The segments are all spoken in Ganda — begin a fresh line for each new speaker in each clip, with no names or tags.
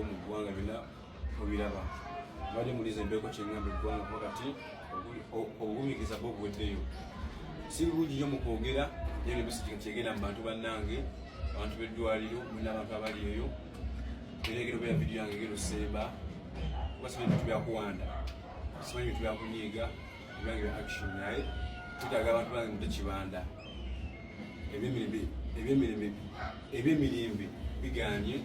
mu ggwanga byonna mubiraba. Mubadde muliza embeeko kyeŋŋamba eggwanga wakati obugumiikiriza bwo buweddeyo. Si bulungi nnyo mu kwogera naye n'emesigi kyegenda mu bantu bannange, abantu b'eddwaliro, mulina abantu abali eyo. Era egenda obeera vidiyo yange egenda osemba kuba simanyi bintu byakuwanda, simanyi bintu byakunyiiga ebyange bya action naye twetaaga abantu bange mudde kibanda. Eby'emirimbe biganye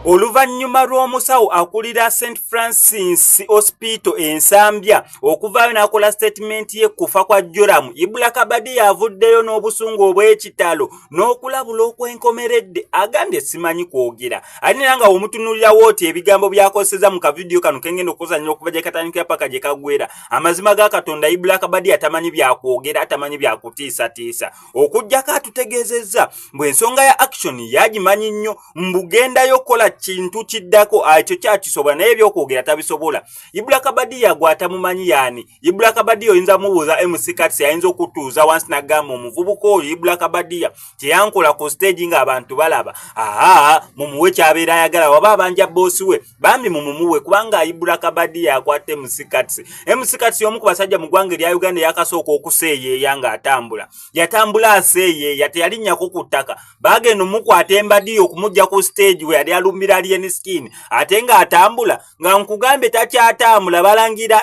Oluvannyuma lw'omusawo akulira St Francis Hospital ensambya okuvaayo n'akola statement ye kufa kwa Joram, Ibula Kabadi yavuddeyo n'obusungu obw'ekitalo n'okulabula okwenkomeredde agambye simanyi kwogera. Ate era nga omutunuulira wooti ebigambo by'akoseza mu kavidiyo kano kengenda okuzannyira okuva gye katandikira paka gye kagwera. Amazima ga Katonda Ibula Kabadi atamanyi byakwogera, atamanyi byakutiisatiisa. Okuggyako atutegeezezza bw'ensonga ya action yagimanyi nnyo mbugendayo kola kintu kiddako ekyo kyakisobola naye ebyokwogera tabisobola. Ibula Kabadi yagwata mumanyi yani. Ibula Kabadi oyinza mubuuza MC Katsi ayinza okutuuza wansi n'agamba omuvubuka oyo Ibula Kabadi kyeyankola ku stage ng'abantu balaba. Mumuwe kyabeera ayagala waba abanja boosi we bambi mumuwe kubanga Ibula Kabadi yakwata MC Katsi. MC Katsi omu ku basajja mu ggwanga erya Uganda yakasooka okuseeyeeya ng'atambula. Yatambula aseeyeeya teyalinnyako ku ttaka. Bagenda omukwata embadi okumujja ku stage we yali alumbira Alien Skin ate nga atambula nga nkugambe takyatambula balangira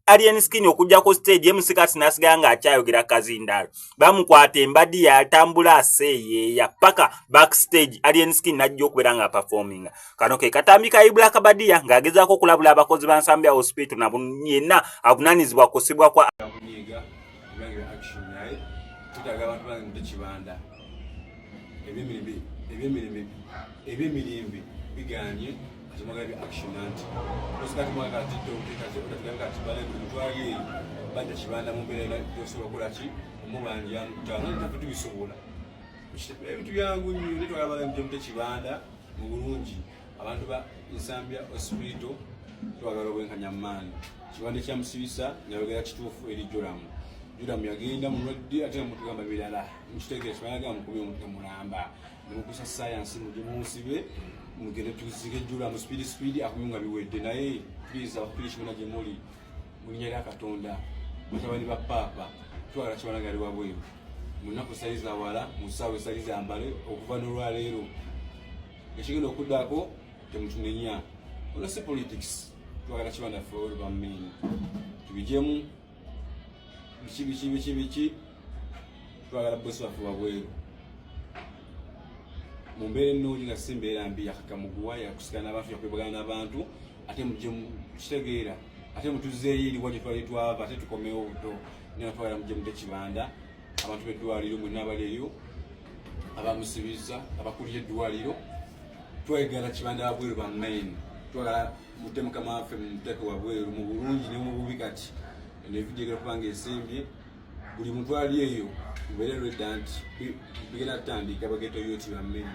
Alien Skin okujja ku stage MC Katsi nasigala nga akyayogera kazindaalo. Bamukwata embadi yatambula aseeyeeya paka backstage Alien Skin najja okubeera nga performing. Kano ke katambika Ibula Kabadi ng'agezaako okulabula abakozi ba Nsambya Hospital na yenna avunaanyizibwa kusibwa kwa
kunyiiga ebyange bya action naye twetaaga abantu bange mudde kibanda. Eby'emirimbe biganye kazimagabi action anti osikati mwaka tito kikaze otatanga kibale mutwaye banda kibanda mumbeera yosobola kola ki omubanja mutanga tafutu bisobola ebintu byangu nnyo ne twagala mudde kibanda mu bulungi abantu ba Nsambya Hospital twagala obwenkanya maani kibanda kya musibisa nyabagala kituufu eri Joram yagenda mulwadde ate mutugamba birala mukitegeeza bayaga mukubye omutwe mulamba nemukusa science mugimunsibe mugende tuzige Joram speed akumyunga biwedde naye please abakulisha muna gye muli munyera Katonda mutabani ba papa twagala kibana gali wabweru munaku saizi awala musawe saizi ambale okuva n'olwaleero ekigenda okuddako temutunenya ono si politics twagala kibanda for bamini tubijemu biki twagala bosi waffe wabweru mu mbeera ennungi nga si mbeera mbi yakakamuguwa yakusikana n'abantu yakwebagana n'abantu ate mujje kitegeera ate mutuzeeyo eriwa gye twali twava ate tukomewo obuto naye twagala mujje mudde kibanda abantu b'eddwaliro mwenna abali eyo abamusibiza abakulira eddwaliro twagala kibanda wabweru ba main twagala mudde mukama waffe mumuteeke wabweru mu bulungi ne mu bubi kati eno evidiyo egenda kubanga esembye buli muntu ali eyo mubeere redda nti bigenda kutandika bageto yoti ba main.